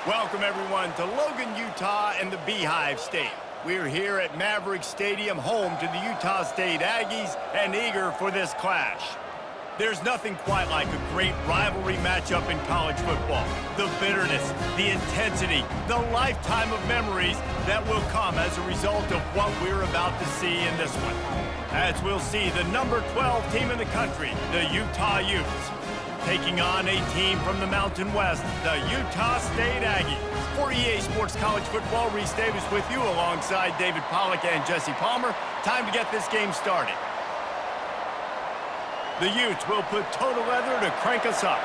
Welcome, everyone, to Logan, Utah and the Beehive State. We're here at Maverick Stadium, home to the Utah State Aggies, and eager for this clash. There's nothing quite like a great rivalry matchup in college football. The bitterness, the intensity, the lifetime of memories that will come as a result of what we're about to see in this one. As we'll see the number 12 team in the country, the Utah Utes, taking on a team from the Mountain West, the Utah State Aggies. For EA Sports College Football, Reese Davis with you alongside David Pollack and Jesse Palmer. Time to get this game started. The Utes will put total leather to crank us up.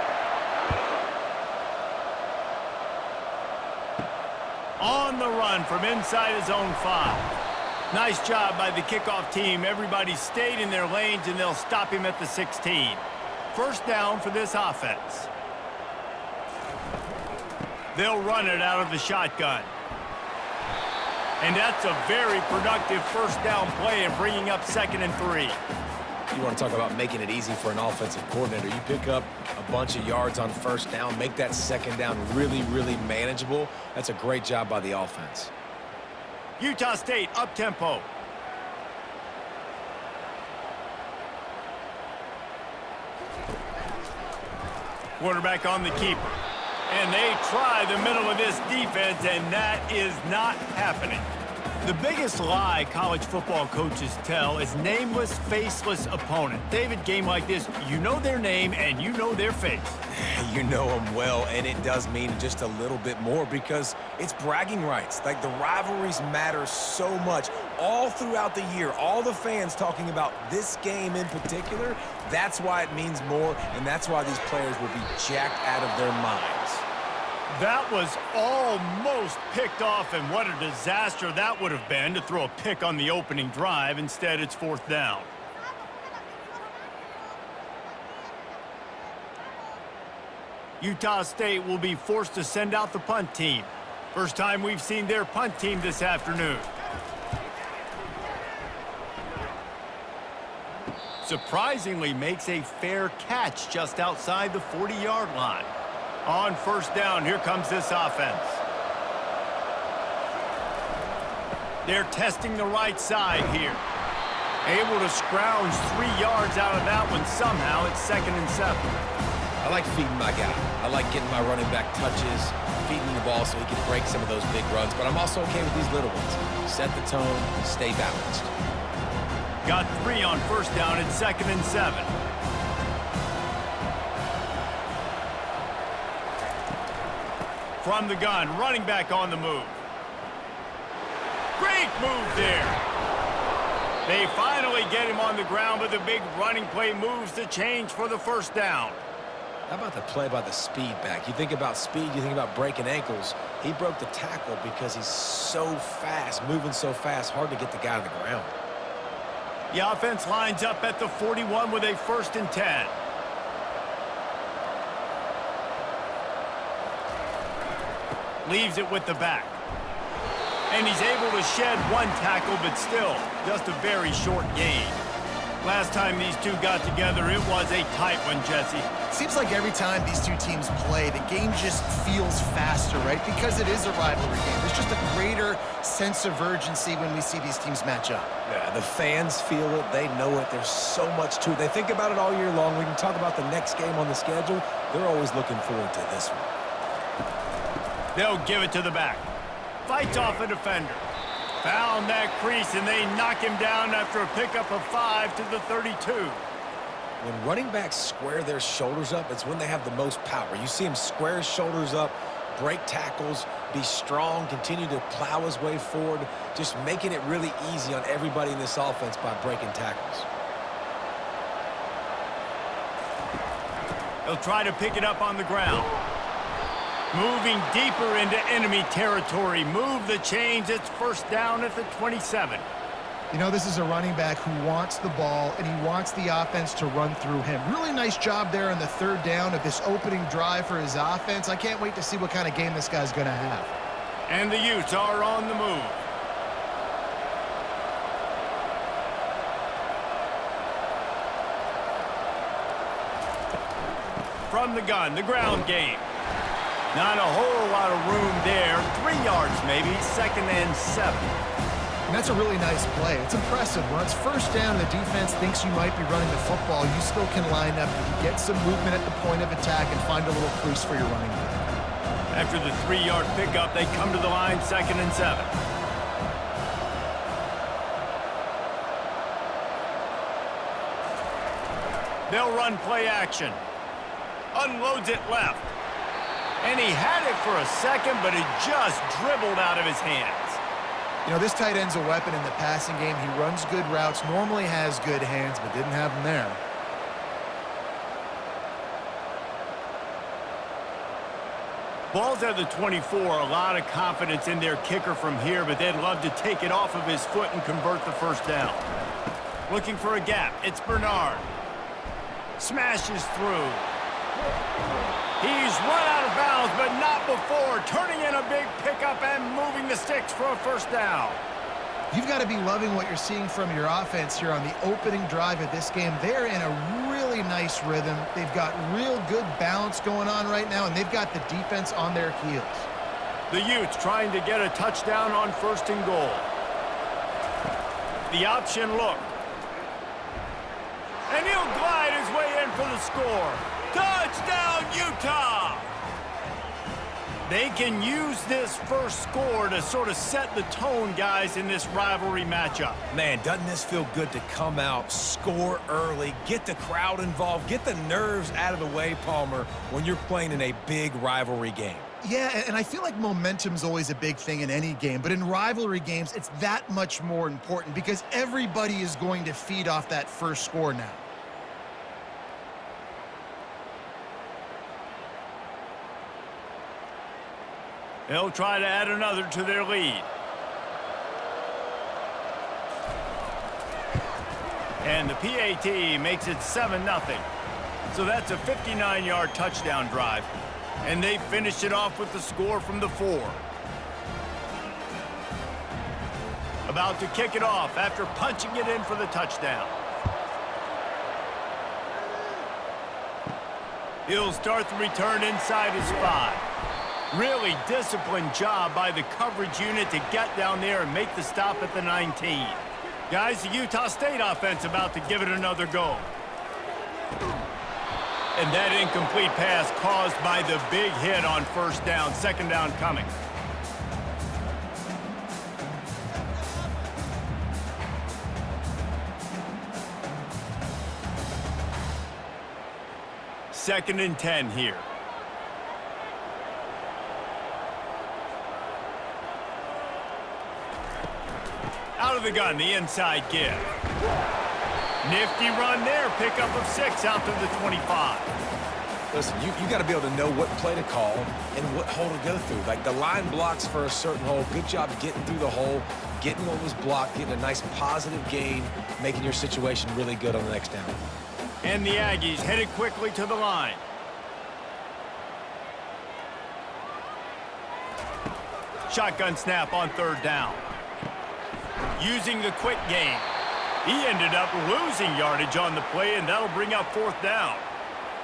On the run from inside his own 5. Nice job by the kickoff team. Everybody stayed in their lanes, and they'll stop him at the 16. First down for this offense. They'll run it out of the shotgun. And that's a very productive first down play and bringing up 2nd and 3. You want to talk about making it easy for an offensive coordinator. You pick up a bunch of yards on first down, make that 2nd down really, really manageable. That's a great job by the offense. Utah State up-tempo. Quarterback on the keeper. And they try the middle of this defense, and that is not happening. The biggest lie college football coaches tell is nameless, faceless opponent. David, game like this, you know their name and you know their face. You know them well, and it does mean just a little bit more because it's bragging rights. Like, the rivalries matter so much all throughout the year. All the fans talking about this game in particular, that's why it means more, and that's why these players will be jacked out of their minds. That was almost picked off, and what a disaster that would have been to throw a pick on the opening drive. Instead, it's 4th down. Utah State will be forced to send out the punt team. First time we've seen their punt team this afternoon. Surprisingly makes a fair catch just outside the 40-yard line. On first down, here comes this offense. They're testing the right side here. Able to scrounge 3 yards out of that one somehow. It's 2nd and 7. I like feeding my guy. I like getting my running back touches, feeding the ball so he can break some of those big runs, but I'm also okay with these little ones. Set the tone, stay balanced. Got 3 on first down. It's 2nd and 7. From the gun, running back on the move. Great move there. They finally get him on the ground, but the big running play moves the change for the first down. How about the play by the speed back? You think about speed, you think about breaking ankles. He broke the tackle because he's so fast, moving so fast, hard to get the guy on the ground. The offense lines up at the 41 with a 1st and 10. Leaves it with the back. And he's able to shed 1 tackle, but still just a very short gain. Last time these two got together, it was a tight one, Jesse. Seems like every time these two teams play, the game just feels faster, right? Because it is a rivalry game. There's just a greater sense of urgency when we see these teams match up. Yeah, the fans feel it. They know it. There's so much to it. They think about it all year long. We can talk about the next game on the schedule. They're always looking forward to this one. They'll give it to the back. Fights off a defender. Found that crease, and they knock him down after a pickup of 5 to the 32. When running backs square their shoulders up, it's when they have the most power. You see him square his shoulders up, break tackles, be strong, continue to plow his way forward, just making it really easy on everybody in this offense by breaking tackles. They'll try to pick it up on the ground. Moving deeper into enemy territory. Move the chains. It's first down at the 27. You know, this is a running back who wants the ball, and he wants the offense to run through him. Really nice job there on the 3rd down of this opening drive for his offense. I can't wait to see what kind of game this guy's going to have. And the Utes are on the move. From the gun, the ground game. Not a whole lot of room yards maybe, 2nd and 7. And that's a really nice play. It's impressive. When it's first down and the defense thinks you might be running the football, you still can line up, you can get some movement at the point of attack and find a little crease for your running back. After the 3-yard pickup, they come to the line, 2nd and 7. They'll run play action. Unloads it left. And he had it for a second, but it just dribbled out of his hands. You know, this tight end's a weapon in the passing game. He runs good routes, normally has good hands, but didn't have them there. Ball's at the 24, a lot of confidence in their kicker from here, but they'd love to take it off of his foot and convert the first down. Looking for a gap, it's Bernard. Smashes through. He's run out of bounds, but not before. Turning in a big pickup and moving the sticks for a first down. You've got to be loving what you're seeing from your offense here on the opening drive of this game. They're in a really nice rhythm. They've got real good balance going on right now, and they've got the defense on their heels. The Utes trying to get a touchdown on 1st and goal. The option look. And he'll glide his way in for the score. Touchdown, Utah! They can use this first score to sort of set the tone, guys, in this rivalry matchup. Man, doesn't this feel good to come out, score early, get the crowd involved, get the nerves out of the way, Palmer, when you're playing in a big rivalry game? Yeah, and I feel like momentum's always a big thing in any game, but in rivalry games, it's that much more important because everybody is going to feed off that first score now. They'll try to add another to their lead. And the PAT makes it 7-0. So that's a 59-yard touchdown drive. And they finish it off with the score from the 4. About to kick it off after punching it in for the touchdown. He'll start the return inside his 5. Really disciplined job by the coverage unit to get down there and make the stop at the 19. Guys, the Utah State offense about to give it another go. And that incomplete pass caused by the big hit on first down. 2nd down coming. Second and 10 here. Out of the gun, the inside give. Nifty run there, pickup of 6 out to the 25. Listen, you got to be able to know what play to call and what hole to go through. Like the line blocks for a certain hole. Good job getting through the hole, getting what was blocked, getting a nice positive gain, making your situation really good on the next down. And the Aggies headed quickly to the line. Shotgun snap on 3rd down. Using the quick game. He ended up losing yardage on the play, and that'll bring up 4th down.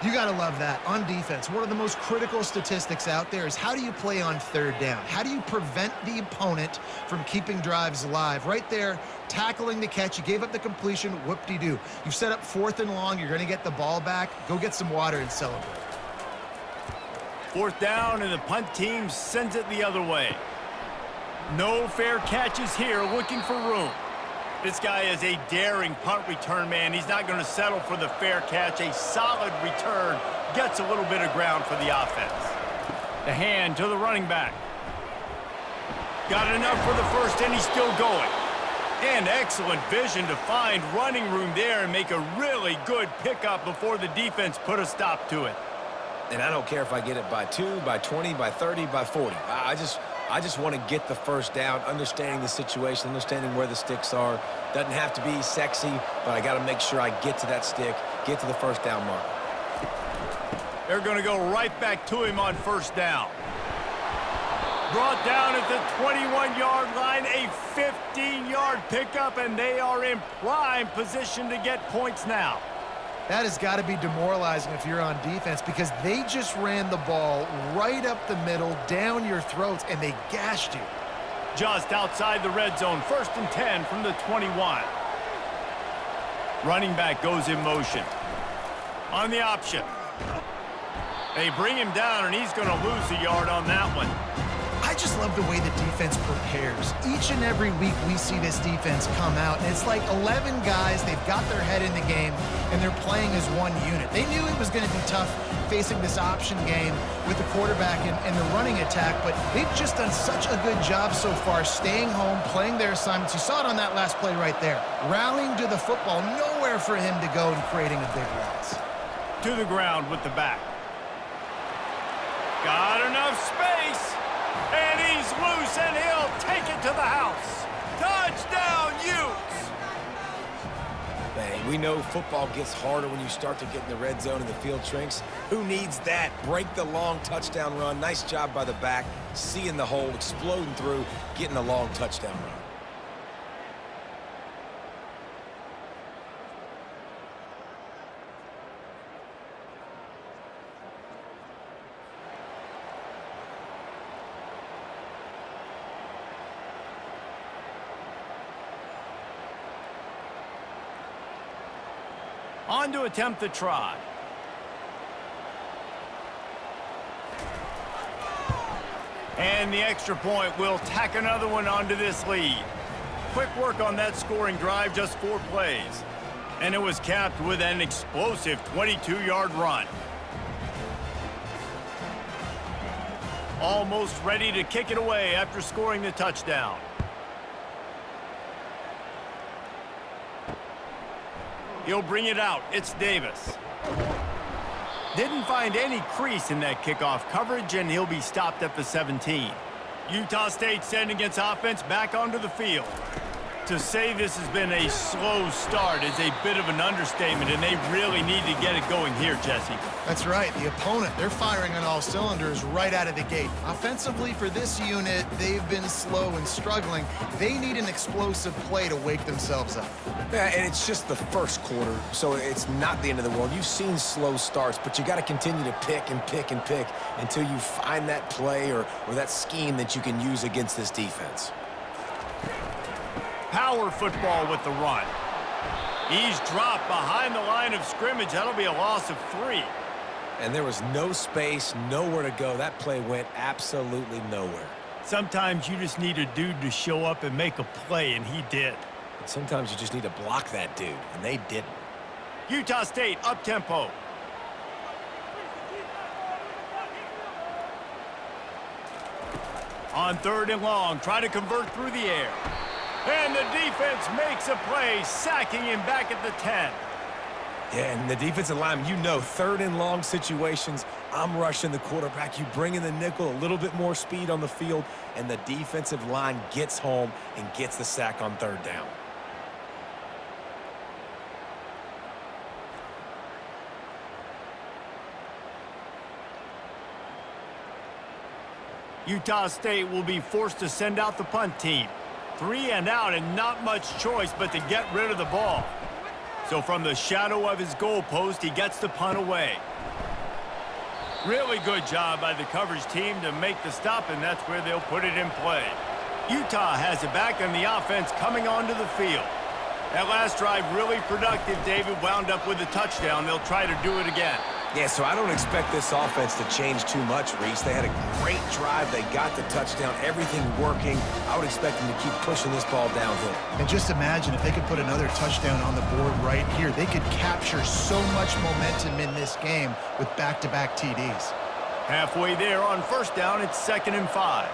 You got to love that. On defense, one of the most critical statistics out there is how do you play on 3rd down? How do you prevent the opponent from keeping drives alive? Right there, tackling the catch. You gave up the completion. Whoop-de-doo. You've set up 4th and long. You're going to get the ball back. Go get some water and celebrate. 4th down, and the punt team sends it the other way. No fair catches here, looking for room. This guy is a daring punt return man. He's not going to settle for the fair catch. A solid return gets a little bit of ground for the offense. The hand to the running back. Got enough for the first, and he's still going. And excellent vision to find running room there and make a really good pickup before the defense put a stop to it. And I don't care if I get it by 2, by 20, by 30, by 40. I just want to get the first down, understanding the situation, understanding where the sticks are. Doesn't have to be sexy, but I got to make sure I get to that stick, get to the first down mark. They're going to go right back to him on 1st down. Brought down at the 21-yard line, a 15-yard pickup, and they are in prime position to get points now. That has got to be demoralizing if you're on defense because they just ran the ball right up the middle, down your throats, and they gashed you. Just outside the red zone, 1st and 10 from the 21. Running back goes in motion. On the option. They bring him down, and he's going to lose a yard on that one. I just love the way the defense prepares. Each and every week we see this defense come out, and it's like 11 guys, they've got their head in the game, and they're playing as one unit. They knew it was going to be tough facing this option game with the quarterback and the running attack, but they've just done such a good job so far staying home, playing their assignments. You saw it on that last play right there. Rallying to the football, nowhere for him to go and creating a big loss. To the ground with the back. Got enough space. And he's loose, and he'll take it to the house. Touchdown, Utes! Man, we know football gets harder when you start to get in the red zone and the field shrinks. Who needs that? Break the long touchdown run. Nice job by the back. Seeing the hole, exploding through, getting a long touchdown run. On to attempt the try. And the extra point will tack another one onto this lead. Quick work on that scoring drive, just 4 plays. And it was capped with an explosive 22-yard run. Almost ready to kick it away after scoring the touchdown. He'll bring it out. It's Davis. Didn't find any crease in that kickoff coverage, and he'll be stopped at the 17. Utah State sending its offense back onto the field. To say this has been a slow start is a bit of an understatement, and they really need to get it going here, Jesse. That's right. The opponent, they're firing on all cylinders right out of the gate. Offensively, for this unit, they've been slow and struggling. They need an explosive play to wake themselves up. Yeah, and it's just the first quarter, so it's not the end of the world. You've seen slow starts, but you got to continue to pick and pick and pick until you find that play or that scheme that you can use against this defense. Power football with the run. He's dropped behind the line of scrimmage. That'll be a loss of 3. And there was no space, nowhere to go. That play went absolutely nowhere. Sometimes you just need a dude to show up and make a play, and he did. And sometimes you just need to block that dude, and they didn't. Utah State up-tempo. On 3rd and long, try to convert through the air. And the defense makes a play, sacking him back at the 10. Yeah, and the defensive lineman, you know, 3rd and long situations, I'm rushing the quarterback. You bring in the nickel, a little bit more speed on the field, and the defensive line gets home and gets the sack on 3rd down. Utah State will be forced to send out the punt team. 3 and out, and not much choice but to get rid of the ball. So from the shadow of his goalpost, he gets the punt away. Really good job by the coverage team to make the stop, and that's where they'll put it in play. Utah has it back, and the offense coming onto the field. That last drive really productive. David wound up with a touchdown. They'll try to do it again. Yeah, so I don't expect this offense to change too much, Reese. They had a great drive. They got the touchdown, everything working. I would expect them to keep pushing this ball downhill. And just imagine if they could put another touchdown on the board right here. They could capture so much momentum in this game with back-to-back TDs. Halfway there on 1st down, it's 2nd and 5.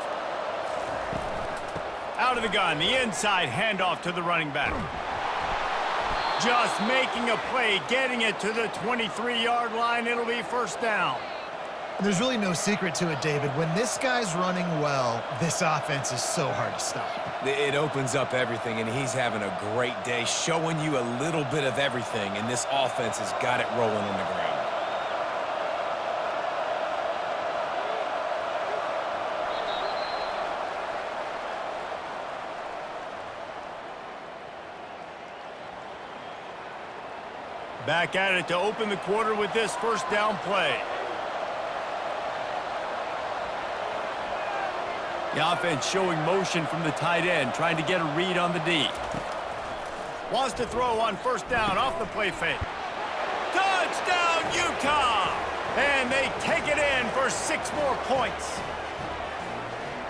Out of the gun, the inside handoff to the running back. Just making a play, getting it to the 23-yard line. It'll be 1st down. There's really no secret to it, David. When this guy's running well, this offense is so hard to stop. It opens up everything, and he's having a great day, showing you a little bit of everything, and this offense has got it rolling on the ground. Back at it to open the quarter with this first down play. The offense showing motion from the tight end, trying to get a read on the D. Wants to throw on first down off the play fake. Touchdown, Utah! And they take it in for 6 more points.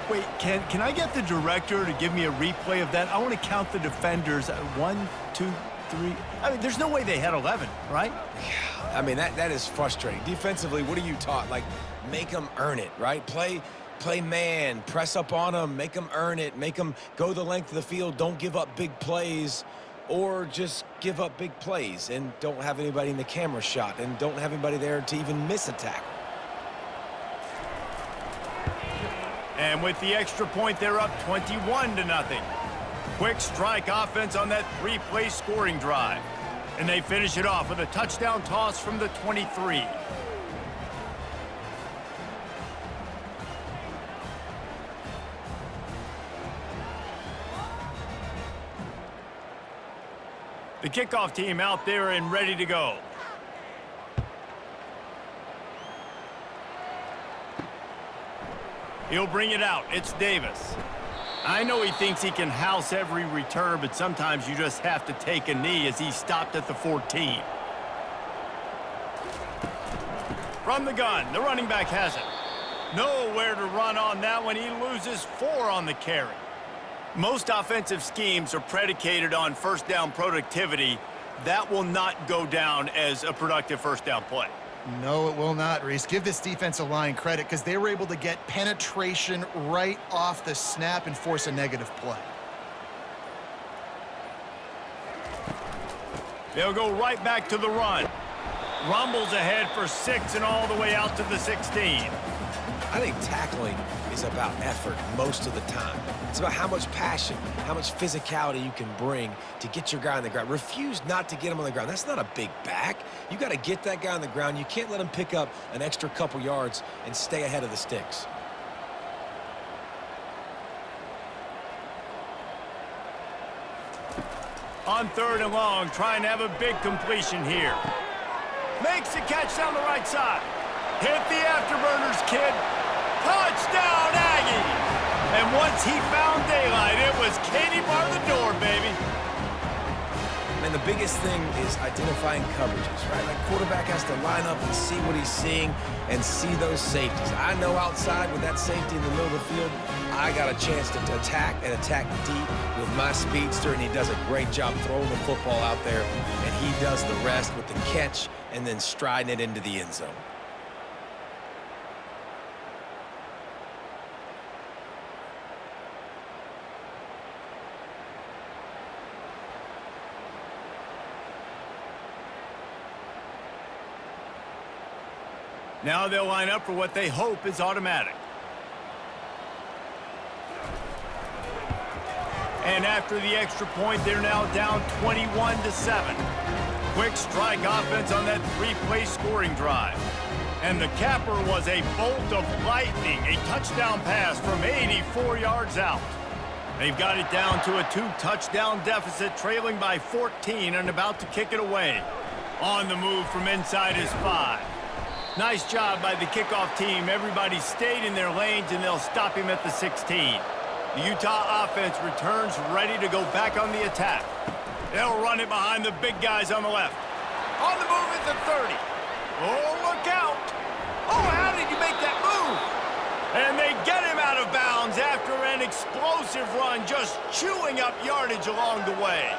Wait, can I get the director to give me a replay of that? I want to count the defenders. 1, 2, 3. I mean, there's no way they had 11, right? I mean, that is frustrating. Defensively, what are you taught? Like, make them earn it, right? Play man, press up on them, make them earn it, make them go the length of the field, don't give up big plays, or just give up big plays and don't have anybody in the camera shot and don't have anybody there to even miss a tackle. And with the extra point, they're up 21-0. Quick strike offense on that 3-play scoring drive. And they finish it off with a touchdown toss from the 23. The kickoff team out there and ready to go. He'll bring it out. It's Davis. I know he thinks he can house every return, but sometimes you just have to take a knee as he stopped at the 14. From the gun, the running back has it. Nowhere to run on that one. He loses 4 on the carry. Most offensive schemes are predicated on first down productivity. That will not go down as a productive first down play. No, it will not, Reese. Give this defensive line credit because they were able to get penetration right off the snap and force a negative play. They'll go right back to the run. Rumbles ahead for 6 and all the way out to the 16. I think tackling is about effort most of the time. It's about how much passion, how much physicality you can bring to get your guy on the ground. Refuse not to get him on the ground. That's not a big back. You got to get that guy on the ground. You can't let him pick up an extra couple yards and stay ahead of the sticks. On 3rd and long, trying to have a big completion here. Makes the catch down the right side. Hit the afterburners, kid. Touchdown, Aggies! And once he found daylight, it was Katie bar the door, baby. And the biggest thing is identifying coverages, right? Like, quarterback has to line up and see what he's seeing and see those safeties. I know outside with that safety in the middle of the field, I got a chance to attack and attack deep with my speedster, and he does a great job throwing the football out there, and he does the rest with the catch and then striding it into the end zone. Now they'll line up for what they hope is automatic. And after the extra point, they're now down 21-7. Quick strike offense on that 3-play scoring drive. And the capper was a bolt of lightning, a touchdown pass from 84 yards out. They've got it down to a 2-touchdown deficit, trailing by 14 and about to kick it away. On the move from inside his 5. Nice job by the kickoff team. Everybody stayed in their lanes, and they'll stop him at the 16. The Utah offense returns ready to go back on the attack. They'll run it behind the big guys on the left. On the move at the 30. Oh, look out. Oh, how did you make that move? And they get him out of bounds after an explosive run, just chewing up yardage along the way.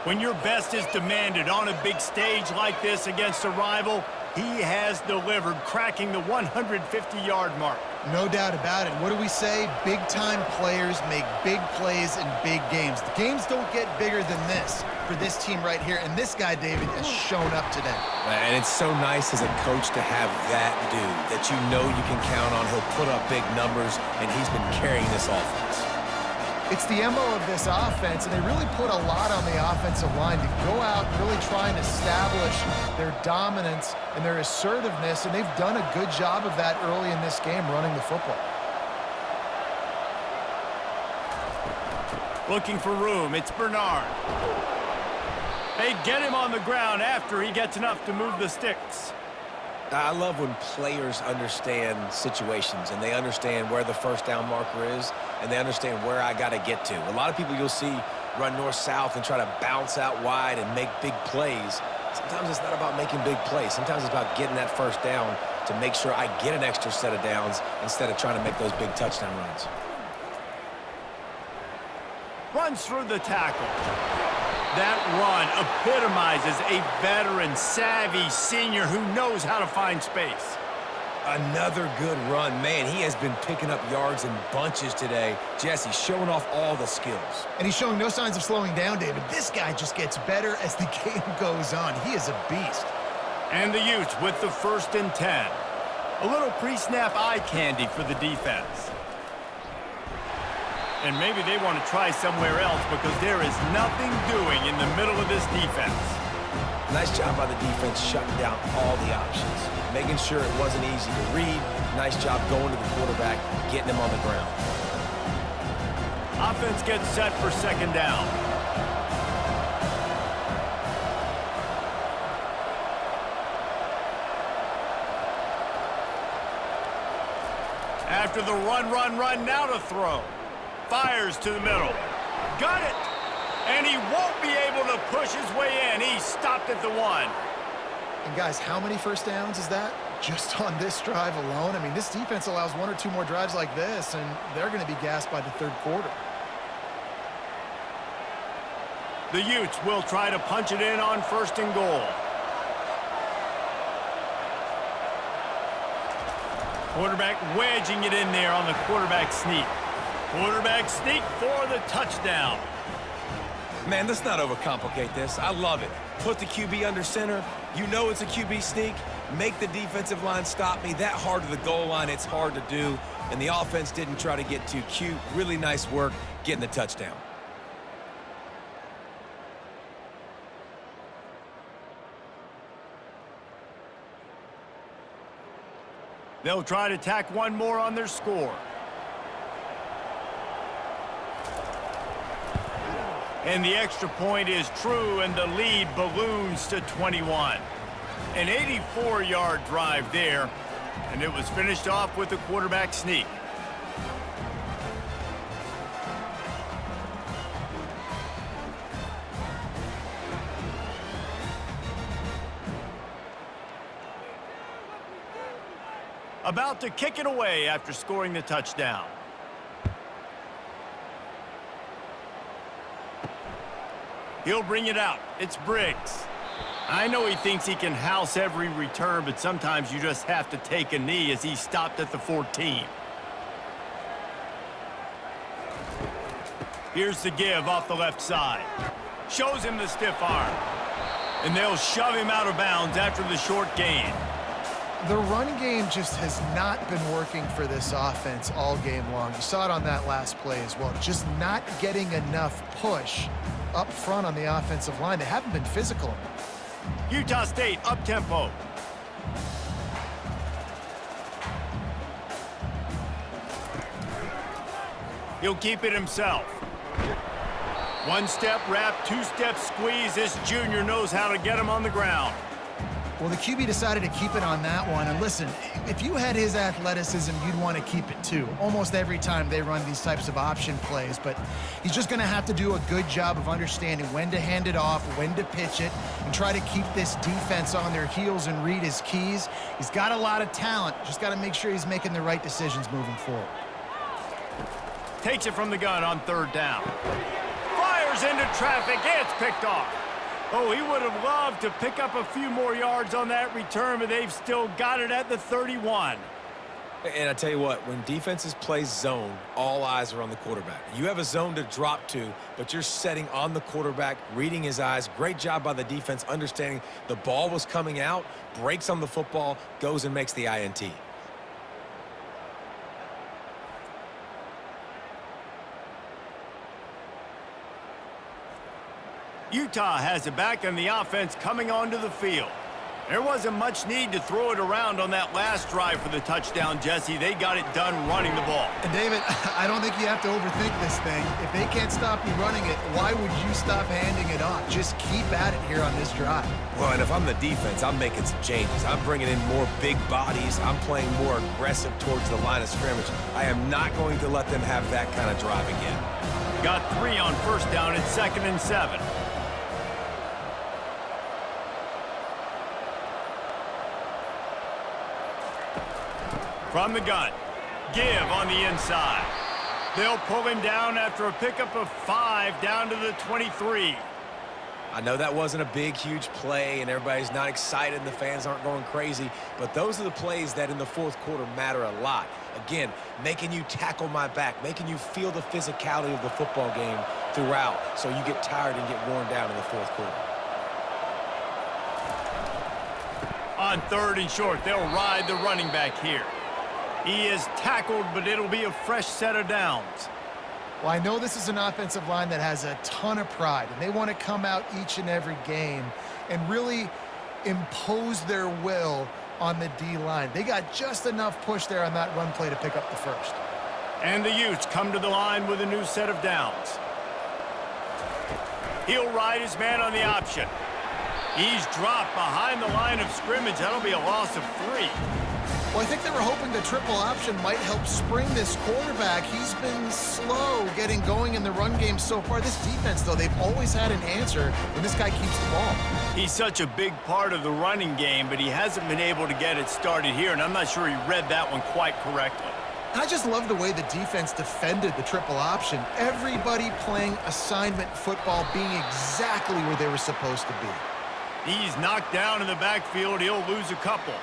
When your best is demanded on a big stage like this against a rival, he has delivered, cracking the 150-yard mark. No doubt about it. What do we say? Big-time players make big plays in big games. The games don't get bigger than this for this team right here, and this guy, David, has shown up today. And it's so nice as a coach to have that dude that you know you can count on. He'll put up big numbers, and he's been carrying this offense. It's the MO of this offense, and they really put a lot on the offensive line to go out and really try and establish their dominance and their assertiveness, and they've done a good job of that early in this game running the football. Looking for room, it's Bernard. They get him on the ground after he gets enough to move the sticks. I love when players understand situations and they understand where the first down marker is and they understand where I got to get to. A lot of people you'll see run north-south and try to bounce out wide and make big plays. Sometimes it's not about making big plays. Sometimes it's about getting that first down to make sure I get an extra set of downs instead of trying to make those big touchdown runs. Runs through the tackle. That run epitomizes a veteran, savvy senior who knows how to find space. Another good run. Man, he has been picking up yards in bunches today. Jesse showing off all the skills. And he's showing no signs of slowing down, David. This guy just gets better as the game goes on. He is a beast. And the Utes with the 1st and 10. A little pre-snap eye candy for the defense. And maybe they want to try somewhere else because there is nothing doing in the middle of this defense. Nice job by the defense shutting down all the options, making sure it wasn't easy to read. Nice job going to the quarterback, getting him on the ground. Offense gets set for 2nd down. After the run, now to throw. Fires to the middle. Got it! And he won't be able to push his way in. He stopped at the 1. And guys, how many first downs is that just on this drive alone? I mean, this defense allows 1 or 2 more drives like this, and they're going to be gassed by the 3rd quarter. The Utes will try to punch it in on 1st and goal. Quarterback wedging it in there on the quarterback sneak. Quarterback sneak for the touchdown. Man, let's not overcomplicate this. I love it. Put the QB under center. You know it's a QB sneak. Make the defensive line stop me. That hard to the goal line, it's hard to do. And the offense didn't try to get too cute. Really nice work getting the touchdown. They'll try to tack one more on their score. And the extra point is true, and the lead balloons to 21. An 84-yard drive there, and it was finished off with a quarterback sneak. About to kick it away after scoring the touchdown. He'll bring it out. It's Briggs. I know he thinks he can house every return, but sometimes you just have to take a knee as he stopped at the 14. Here's the give off the left side. Shows him the stiff arm. And they'll shove him out of bounds after the short gain. The run game just has not been working for this offense all game long. You saw it on that last play as well. Just not getting enough push up front on the offensive line. They haven't been physical enough. Utah State up-tempo. He'll keep it himself. One-step wrap, two-step squeeze. This junior knows how to get him on the ground. Well, the QB decided to keep it on that one. And listen, if you had his athleticism, you'd want to keep it too. Almost every time they run these types of option plays. But he's just going to have to do a good job of understanding when to hand it off, when to pitch it, and try to keep this defense on their heels and read his keys. He's got a lot of talent. Just got to make sure he's making the right decisions moving forward. Takes it from the gun on third down. Fires into traffic. It's picked off. Oh, he would have loved to pick up a few more yards on that return, but they've still got it at the 31. And I tell you what, when defenses play zone, all eyes are on the quarterback. You have a zone to drop to, but you're setting on the quarterback, reading his eyes. Great job by the defense, understanding the ball was coming out, breaks on the football, goes and makes the INT. Utah has it back, and the offense coming onto the field. There wasn't much need to throw it around on that last drive for the touchdown, Jesse. They got it done running the ball. And David, I don't think you have to overthink this thing. If they can't stop you running it, why would you stop handing it off? Just keep at it here on this drive. Well, and if I'm the defense, I'm making some changes. I'm bringing in more big bodies. I'm playing more aggressive towards the line of scrimmage. I am not going to let them have that kind of drive again. Got 3 on first down and 2nd and 7. From the gun, give on the inside. They'll pull him down after a pickup of 5 down to the 23. I know that wasn't a big, huge play, and everybody's not excited, and the fans aren't going crazy, but those are the plays that in the fourth quarter matter a lot. Again, making you tackle my back, making you feel the physicality of the football game throughout, so you get tired and get worn down in the fourth quarter. On 3rd and short, they'll ride the running back here. He is tackled, but it'll be a fresh set of downs. Well, I know this is an offensive line that has a ton of pride, and they want to come out each and every game and really impose their will on the D-line. They got just enough push there on that run play to pick up the first. And the Utes come to the line with a new set of downs. He'll ride his man on the option. He's dropped behind the line of scrimmage. That'll be a loss of 3. Well, I think they were hoping the triple option might help spring this quarterback. He's been slow getting going in the run game so far. This defense, though, they've always had an answer when this guy keeps the ball. He's such a big part of the running game, but he hasn't been able to get it started here, and I'm not sure he read that one quite correctly. I just love the way the defense defended the triple option. Everybody playing assignment football, being exactly where they were supposed to be. He's knocked down in the backfield. He'll lose a couple.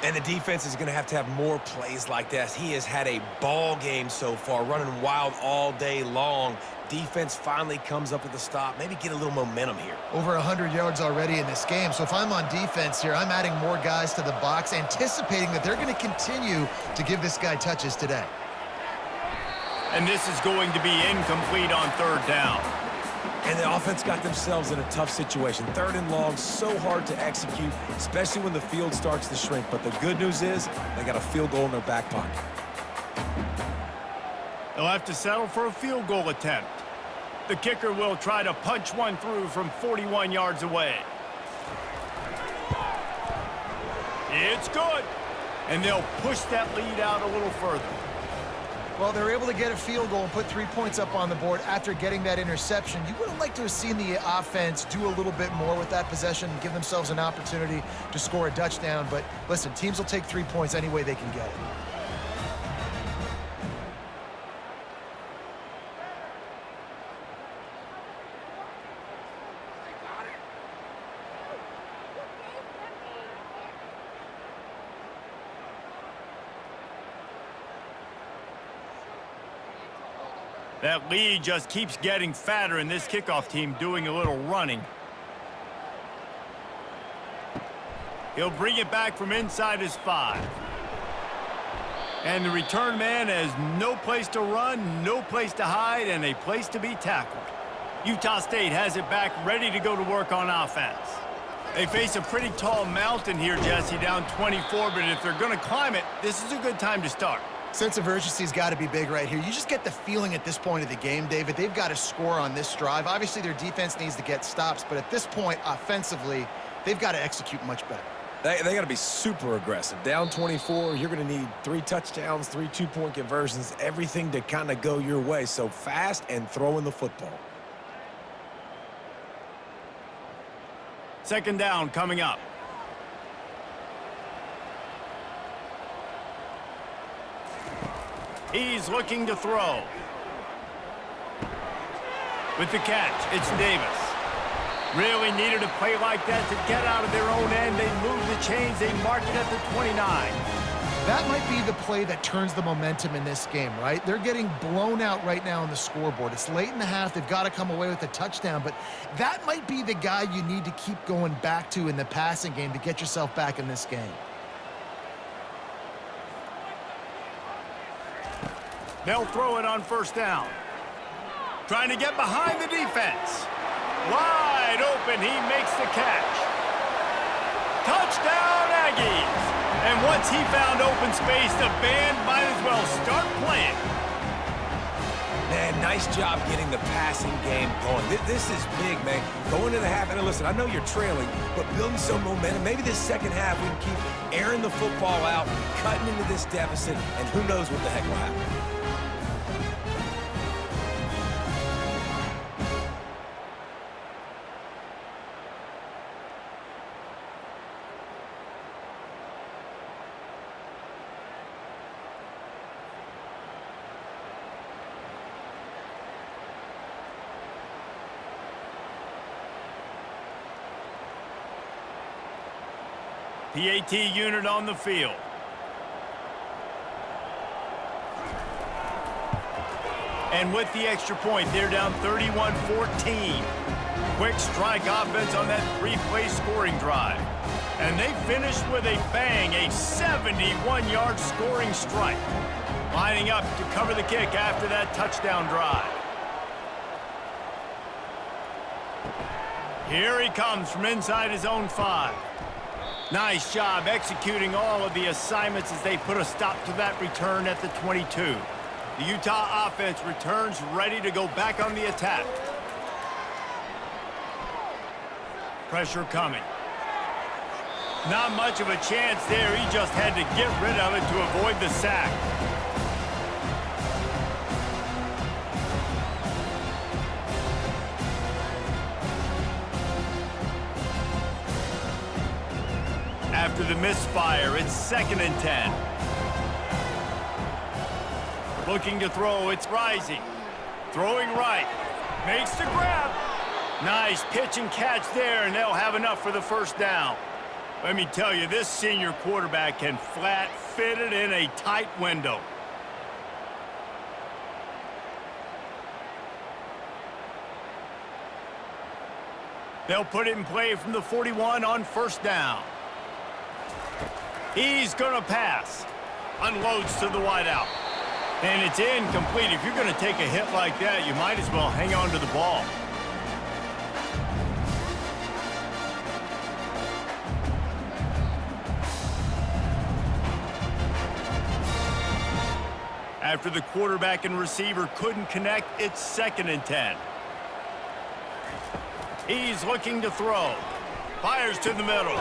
And the defense is going to have more plays like this. He has had a ball game so far, running wild all day long. Defense finally comes up with a stop, maybe get a little momentum here. Over 100 yards already in this game. So if I'm on defense here, I'm adding more guys to the box, anticipating that they're going to continue to give this guy touches today. And this is going to be incomplete on 3rd down. And the offense got themselves in a tough situation. 3rd and long, so hard to execute, especially when the field starts to shrink. But the good news is they got a field goal in their back pocket. They'll have to settle for a field goal attempt. The kicker will try to punch one through from 41 yards away. It's good. And they'll push that lead out a little further. Well, they're able to get a field goal and put 3 points up on the board after getting that interception. You would have liked to have seen the offense do a little bit more with that possession and give themselves an opportunity to score a touchdown. But listen, teams will take 3 points any way they can get it. That lead just keeps getting fatter, and this kickoff team doing a little running. He'll bring it back from inside his 5. And the return man has no place to run, no place to hide, and a place to be tackled. Utah State has it back, ready to go to work on offense. They face a pretty tall mountain here, Jesse, down 24, but if they're going to climb it, this is a good time to start. Sense of urgency's got to be big right here. You just get the feeling at this point of the game, David, they've got to score on this drive. Obviously, their defense needs to get stops, but at this point, offensively, they've got to execute much better. They got to be super aggressive. Down 24, you're going to need 3 touchdowns, 3 two-point conversions, everything to kind of go your way. So fast and throwing the football. 2nd down coming up. He's looking to throw. With the catch, it's Davis. Really needed a play like that to get out of their own end. They move the chains. They mark it at the 29. That might be the play that turns the momentum in this game, right? They're getting blown out right now on the scoreboard. It's late in the half. They've got to come away with a touchdown, but that might be the guy you need to keep going back to in the passing game to get yourself back in this game. They'll throw it on 1st down. Trying to get behind the defense. Wide open, he makes the catch. Touchdown, Aggies! And once he found open space, the band might as well start playing. Man, nice job getting the passing game going. This is big, man. Going to the half, and listen, I know you're trailing, but building some momentum. Maybe this second half we can keep airing the football out, cutting into this deficit, and who knows what the heck will happen. PAT unit on the field. And with the extra point, they're down 31-14. Quick strike offense on that three-play scoring drive. And they finished with a bang, a 71-yard scoring strike. Lining up to cover the kick after that touchdown drive. Here he comes from inside his own 5. Nice job executing all of the assignments as they put a stop to that return at the 22. The Utah offense returns ready to go back on the attack. Pressure coming. Not much of a chance there. He just had to get rid of it to avoid the sack. After the misfire, it's 2nd and 10. Looking to throw, it's Rising. Throwing right. Makes the grab. Nice pitch and catch there, and they'll have enough for the first down. Let me tell you, this senior quarterback can flat fit it in a tight window. They'll put it in play from the 41 on first down. He's going to pass. Unloads to the wideout. And it's incomplete. If you're going to take a hit like that, you might as well hang on to the ball. After the quarterback and receiver couldn't connect, it's 2nd and 10. He's looking to throw. Fires to the middle.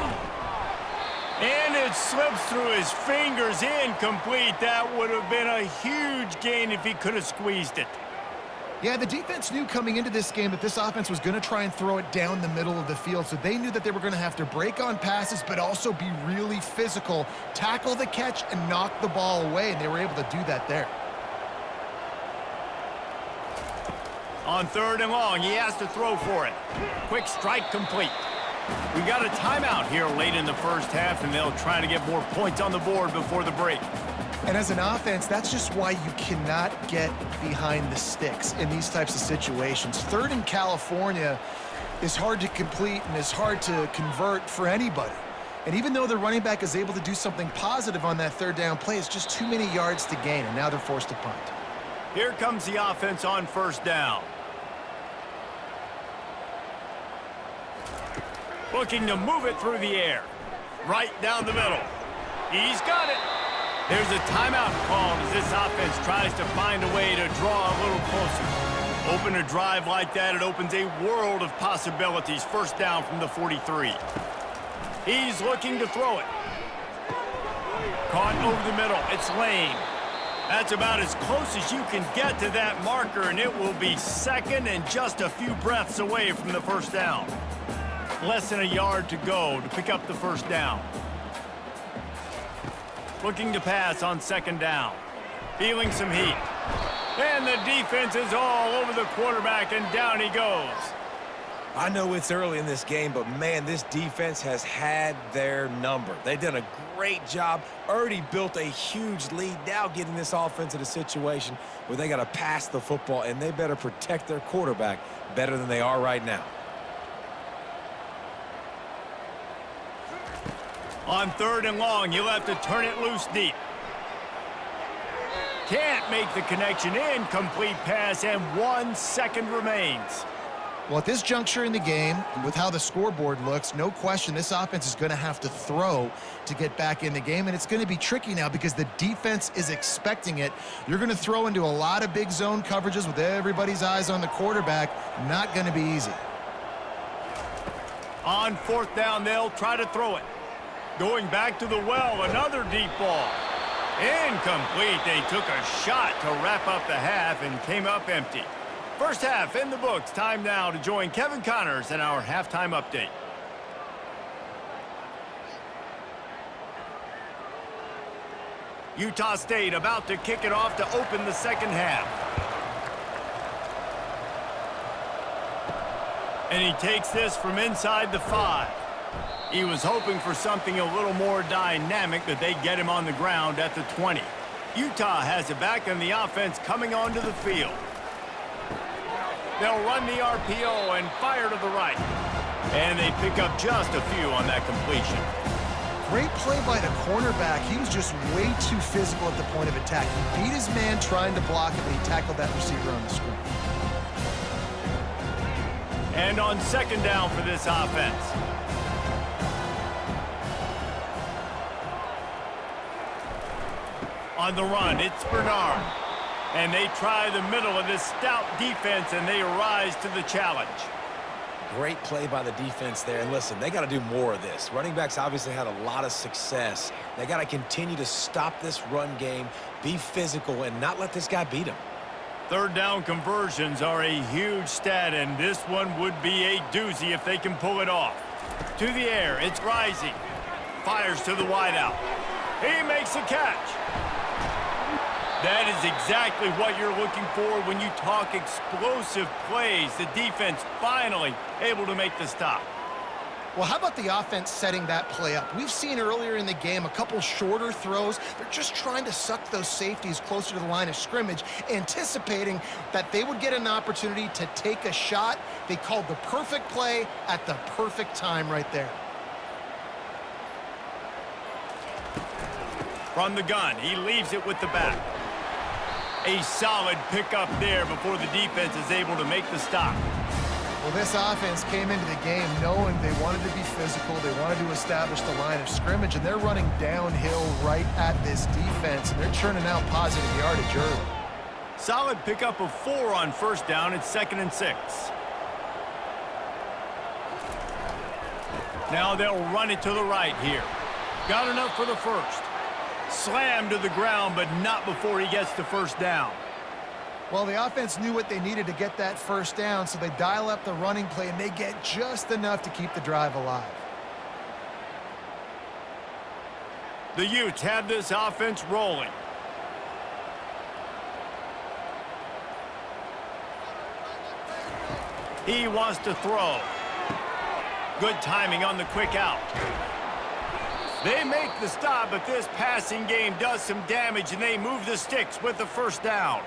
And it slips through his fingers, incomplete. That would have been a huge gain if he could have squeezed it. Yeah, the defense knew coming into this game that this offense was going to try and throw it down the middle of the field, so they knew that they were going to have to break on passes but also be really physical, tackle the catch, and knock the ball away, and they were able to do that there. On 3rd and long, he has to throw for it. Quick strike complete. We got a timeout here late in the first half, and they'll try to get more points on the board before the break. And as an offense, that's just why you cannot get behind the sticks in these types of situations. 3rd in California is hard to complete and is hard to convert for anybody. And even though the running back is able to do something positive on that 3rd down play, it's just too many yards to gain, and now they're forced to punt. Here comes the offense on first down. Looking to move it through the air. Right down the middle. He's got it. There's a timeout called as this offense tries to find a way to draw a little closer. Open a drive like that, it opens a world of possibilities. First down from the 43. He's looking to throw it. Caught over the middle. It's Lane. That's about as close as you can get to that marker, and it will be 2nd and just a few breaths away from the first down. Less than a yard to go to pick up the first down. Looking to pass on 2nd down. Feeling some heat. And the defense is all over the quarterback, and down he goes. I know it's early in this game, but man, this defense has had their number. They've done a great job, already built a huge lead, now getting this offense in a situation where they got to pass the football, and they better protect their quarterback better than they are right now. On 3rd and long, you'll have to turn it loose deep. Can't make the connection. Incomplete pass, and 1 second remains. Well, at this juncture in the game, with how the scoreboard looks, no question this offense is going to have to throw to get back in the game, and it's going to be tricky now because the defense is expecting it. You're going to throw into a lot of big zone coverages with everybody's eyes on the quarterback. Not going to be easy. On fourth down, they'll try to throw it. Going back to the well, another deep ball. Incomplete. They took a shot to wrap up the half and came up empty. First half in the books. Time now to join Kevin Connors in our halftime update. Utah State about to kick it off to open the second half. And he takes this from inside the 5. He was hoping for something a little more dynamic, that they'd get him on the ground at the 20. Utah has it back, and the offense coming onto the field. They'll run the RPO and fire to the right. And they pick up just a few on that completion. Great play by the cornerback. He was just way too physical at the point of attack. He beat his man trying to block him, and he tackled that receiver on the screen. And on second down for this offense. On the run, it's Bernard. And they try the middle of this stout defense, and they rise to the challenge. Great play by the defense there. And listen, they got to do more of this. Running backs obviously had a lot of success. They got to continue to stop this run game, be physical, and not let this guy beat him. Third down conversions are a huge stat, and this one would be a doozy if they can pull it off. To the air, it's Rising. Fires to the wideout. He makes a catch. That is exactly what you're looking for when you talk explosive plays. The defense finally able to make the stop. Well, how about the offense setting that play up? We've seen earlier in the game a couple shorter throws. They're just trying to suck those safeties closer to the line of scrimmage, anticipating that they would get an opportunity to take a shot. They called the perfect play at the perfect time right there. From the gun, he leaves it with the back. A solid pickup there before the defense is able to make the stop. Well, this offense came into the game knowing they wanted to be physical, they wanted to establish the line of scrimmage, and they're running downhill right at this defense, and they're churning out positive yardage early. Solid pickup of 4 on first down. It's 2nd and 6. Now they'll run it to the right here. Got enough for the first. Slammed to the ground, but not before he gets the first down. Well, the offense knew what they needed to get that first down, so they dial up the running play, and they get just enough to keep the drive alive. The Utes have this offense rolling. He wants to throw. Good timing on the quick out. They make the stop, but this passing game does some damage, and they move the sticks with the first down.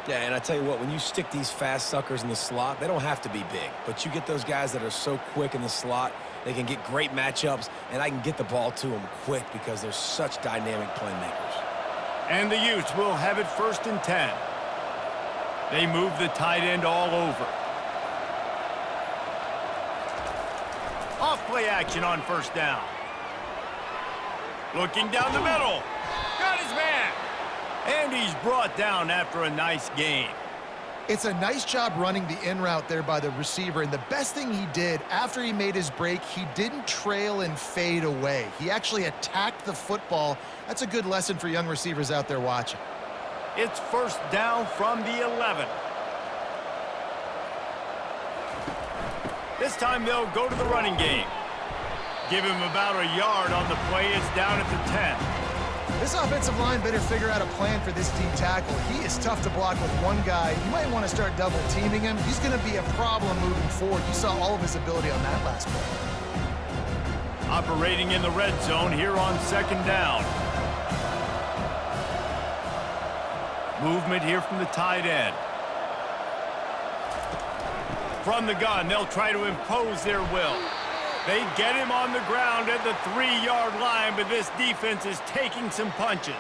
Yeah, and I tell you what, when you stick these fast suckers in the slot, they don't have to be big. But you get those guys that are so quick in the slot, they can get great matchups, and I can get the ball to them quick because they're such dynamic playmakers. And the Utes will have it 1st and 10. They move the tight end all over. Off play action on first down. Looking down the middle. Got his man. And he's brought down after a nice gain. It's a nice job running the in route there by the receiver, and the best thing he did after he made his break, he didn't trail and fade away. He actually attacked the football. That's a good lesson for young receivers out there watching. It's first down from the 11. This time they'll go to the running game. Give him about a yard on the play. It's down at the 10. This offensive line better figure out a plan for this D tackle. He is tough to block with one guy. You might want to start double teaming him. He's going to be a problem moving forward. You saw all of his ability on that last play. Operating in the red zone here on second down. Movement here from the tight end. From the gun, they'll try to impose their will. They get him on the ground at the 3-yard line, but this defense is taking some punches.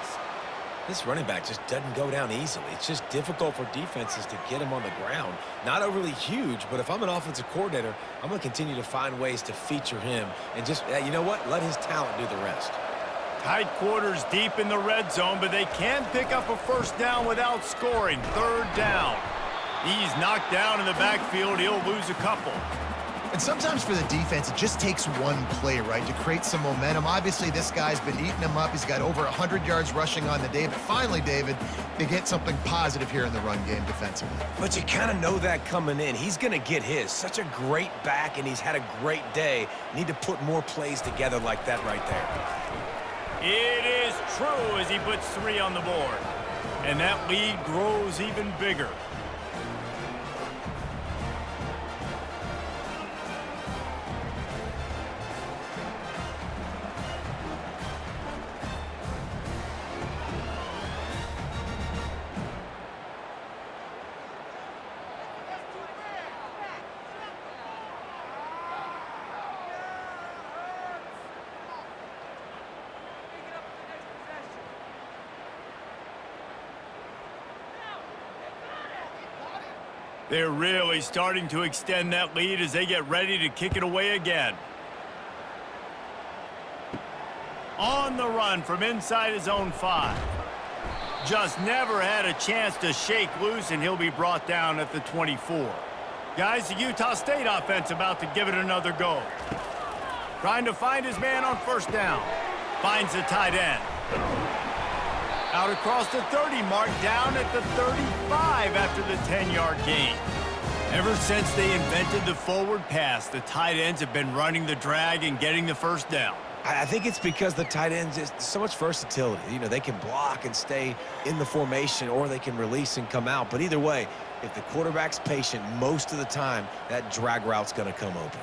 This running back just doesn't go down easily. It's just difficult for defenses to get him on the ground. Not overly huge, but if I'm an offensive coordinator, I'm going to continue to find ways to feature him and just, you know what, let his talent do the rest. Tight quarters deep in the red zone, but they can pick up a first down without scoring. Third down. He's knocked down in the backfield. He'll lose a couple. And sometimes for the defense, it just takes one play, right, to create some momentum. Obviously, this guy's been eating them up. He's got over 100 yards rushing on the day. But finally, David, they get something positive here in the run game defensively. But you kind of know that coming in. He's going to get his. Such a great back, and he's had a great day. Need to put more plays together like that right there. It is true as he puts 3 on the board. And that lead grows even bigger. They're really starting to extend that lead as they get ready to kick it away again. On the run from inside his own 5. Just never had a chance to shake loose, and he'll be brought down at the 24. Guys, the Utah State offense about to give it another go. Trying to find his man on first down. Finds the tight end. Out across the 30 mark, down at the 35 after the 10-yard gain. Ever since they invented the forward pass, the tight ends have been running the drag and getting the first down. I think it's because the tight ends is so much versatility. You know, they can block and stay in the formation, or they can release and come out. But either way, if the quarterback's patient most of the time, that drag route's going to come open.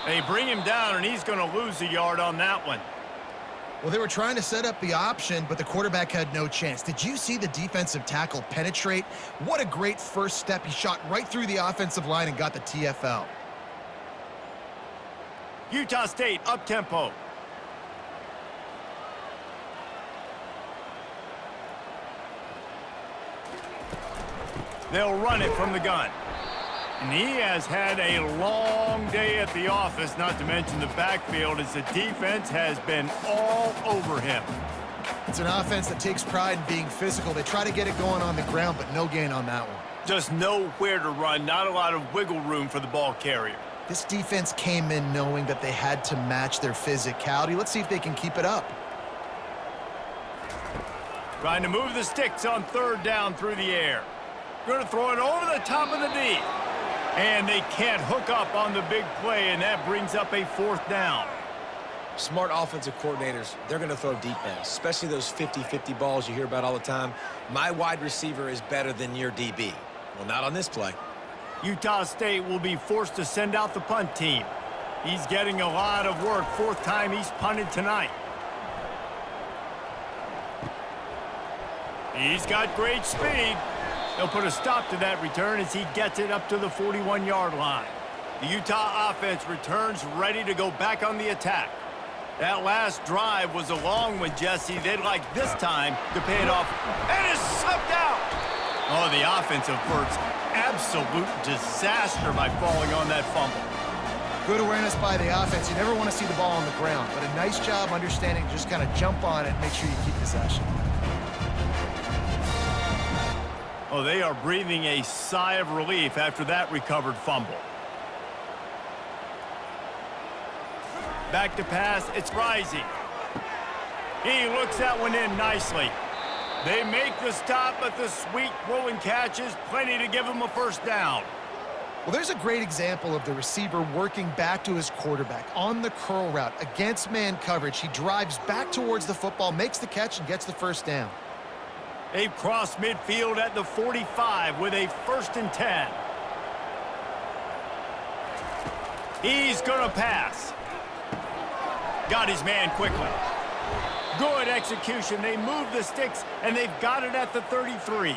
They bring him down, and he's going to lose a yard on that one. Well, they were trying to set up the option, but the quarterback had no chance. Did you see the defensive tackle penetrate? What a great first step. He shot right through the offensive line and got the TFL. Utah State up-tempo. They'll run it from the gun. And he has had a long day at the office, not to mention the backfield, as the defense has been all over him. It's an offense that takes pride in being physical. They try to get it going on the ground, but no gain on that one. Just nowhere to run, not a lot of wiggle room for the ball carrier. This defense came in knowing that they had to match their physicality. Let's see if they can keep it up. Trying to move the sticks on third down through the air. Going to throw it over the top of the D. And they can't hook up on the big play, and that brings up a fourth down. Smart offensive coordinators, they're going to throw deep balls, especially those 50-50 balls you hear about all the time. My wide receiver is better than your DB. Well, not on this play. Utah State will be forced to send out the punt team. He's getting a lot of work. 4th time he's punted tonight. He's got great speed. They'll put a stop to that return as he gets it up to the 41-yard line. The Utah offense returns ready to go back on the attack. That last drive was a long one, Jesse. They'd like this time to pay it off. And it's sucked out! Oh, the offense averts absolute disaster by falling on that fumble. Good awareness by the offense. You never want to see the ball on the ground, but a nice job understanding, just kind of jump on it and make sure you keep possession. Oh, they are breathing a sigh of relief after that recovered fumble. Back to pass, it's Rising. He looks that one in nicely. They make the stop, but the sweet throw and catch is plenty to give him a first down. Well, there's a great example of the receiver working back to his quarterback on the curl route against man coverage. He drives back towards the football, makes the catch, and gets the first down. They've crossed midfield at the 45 with a 1st and 10. He's going to pass. Got his man quickly. Good execution. They move the sticks, and they've got it at the 33.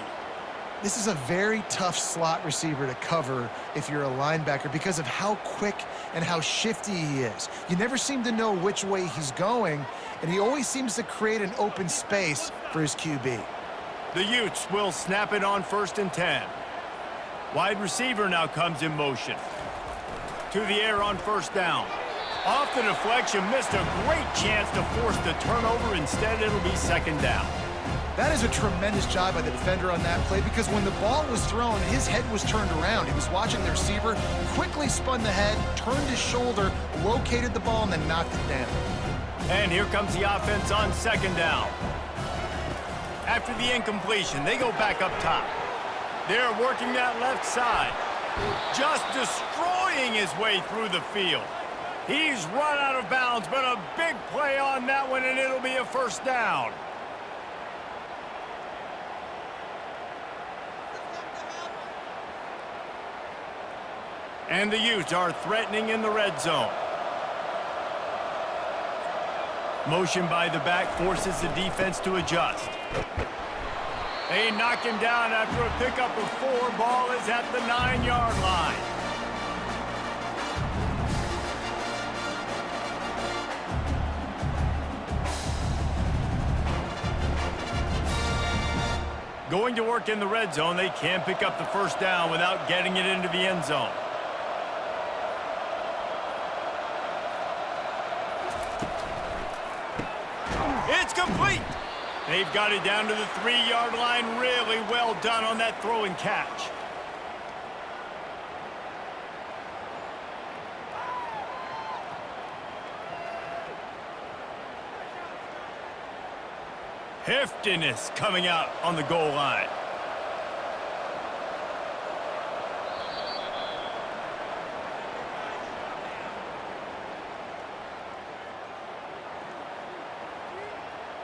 This is a very tough slot receiver to cover if you're a linebacker because of how quick and how shifty he is. You never seem to know which way he's going, and he always seems to create an open space for his QB. The Utes will snap it on 1st and 10. Wide receiver now comes in motion. To the air on 1st down. Off the deflection, missed a great chance to force the turnover. Instead, it'll be 2nd down. That is a tremendous job by the defender on that play because when the ball was thrown, his head was turned around. He was watching the receiver, quickly spun the head, turned his shoulder, located the ball, and then knocked it down. And here comes the offense on 2nd down. After the incompletion, they go back up top. They're working that left side, just destroying his way through the field. He's run out of bounds, but a big play on that one, and it'll be a 1st down. And the Utes are threatening in the red zone. Motion by the back forces the defense to adjust. They knock him down after a pickup of 4. Ball is at the 9-yard line. Going to work in the red zone, they can pick up the 1st down without getting it into the end zone. It's complete. They've got it down to the 3-yard line. Really well done on that throw and catch. Heftiness coming out on the goal line.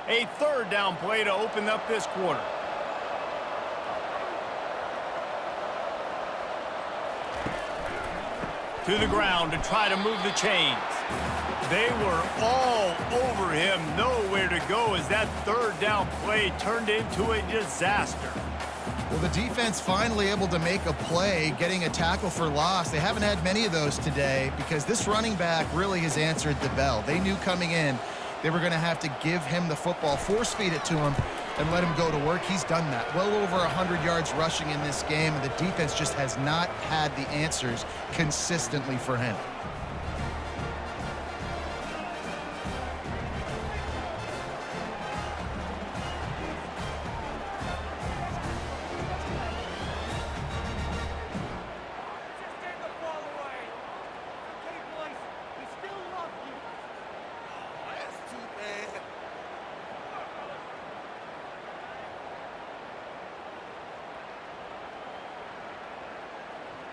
A 3rd down play to open up this quarter. To the ground to try to move the chains. They were all over him, nowhere to go as that 3rd down play turned into a disaster. Well, the defense finally able to make a play, getting a tackle for loss. They haven't had many of those today because this running back really has answered the bell. They knew coming in they were going to have to give him the football, force-feed it to him, and let him go to work. He's done that. Well over 100 yards rushing in this game, and the defense just has not had the answers consistently for him.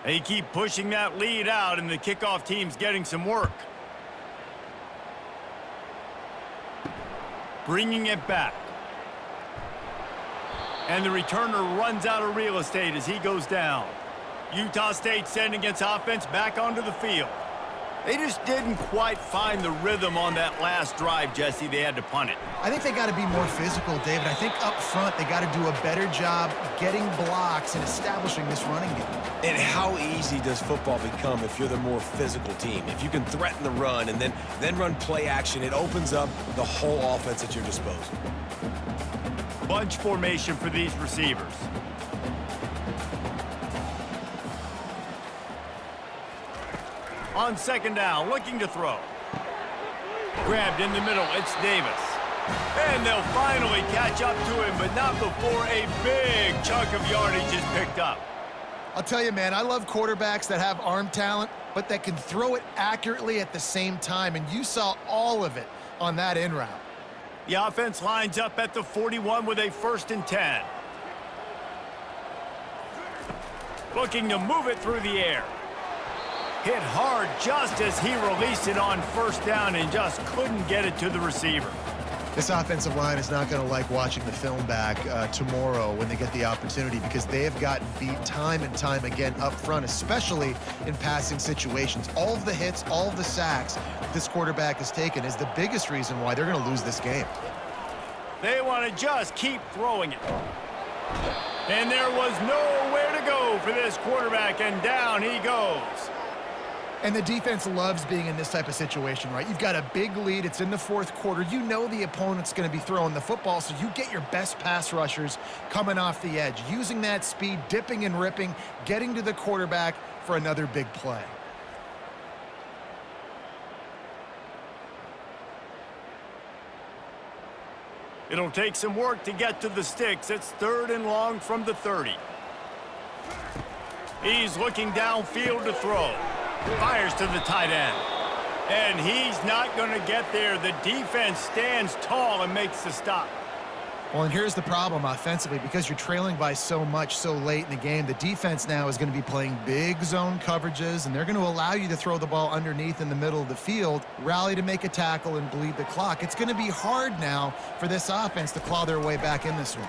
They keep pushing that lead out, and the kickoff team's getting some work. Bringing it back. And the returner runs out of real estate as he goes down. Utah State sending its offense back onto the field. They just didn't quite find the rhythm on that last drive, Jesse. They had to punt it. I think they got to be more physical, David. I think up front they got to do a better job getting blocks and establishing this running game. And how easy does football become if you're the more physical team? If you can threaten the run and then run play action, it opens up the whole offense at your disposal. Bunch formation for these receivers. On 2nd down, looking to throw. Grabbed in the middle, it's Davis. And they'll finally catch up to him, but not before a big chunk of yardage is picked up. I'll tell you, man, I love quarterbacks that have arm talent, but that can throw it accurately at the same time, and you saw all of it on that in route. The offense lines up at the 41 with a 1st and 10. Looking to move it through the air. Hit hard just as he released it on 1st down and just couldn't get it to the receiver. This offensive line is not going to like watching the film back tomorrow when they get the opportunity because they have gotten beat time and time again up front, especially in passing situations. All of the hits, all of the sacks this quarterback has taken is the biggest reason why they're going to lose this game. They want to just keep throwing it. And there was nowhere to go for this quarterback, and down he goes. And the defense loves being in this type of situation, right? You've got a big lead. It's in the fourth quarter. You know the opponent's going to be throwing the football, so you get your best pass rushers coming off the edge, using that speed, dipping and ripping, getting to the quarterback for another big play. It'll take some work to get to the sticks. It's 3rd and long from the 30. He's looking downfield to throw. Fires to the tight end. And he's not going to get there. The defense stands tall and makes the stop. Well, and here's the problem offensively. Because you're trailing by so much so late in the game, the defense now is going to be playing big zone coverages, and they're going to allow you to throw the ball underneath in the middle of the field, rally to make a tackle, and bleed the clock. It's going to be hard now for this offense to claw their way back in this one.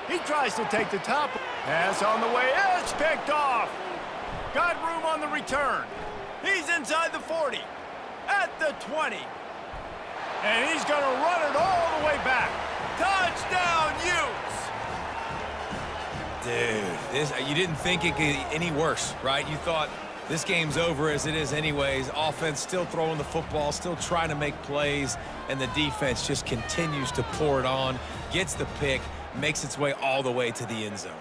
He tries to take the top. Pass on the way. It's picked off. Got room on the return. He's inside the 40. At the 20. And he's going to run it all the way back. Touchdown, Utes! Dude, you didn't think it could get any worse, right? You thought this game's over as it is anyways. Offense still throwing the football, still trying to make plays, and the defense just continues to pour it on, gets the pick, makes its way all the way to the end zone.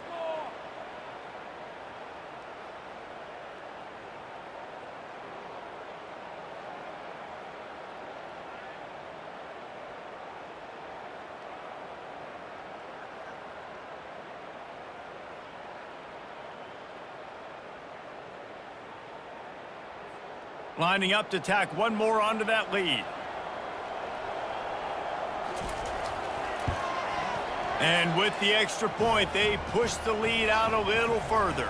Lining up to tack one more onto that lead. And with the extra point, they push the lead out a little further.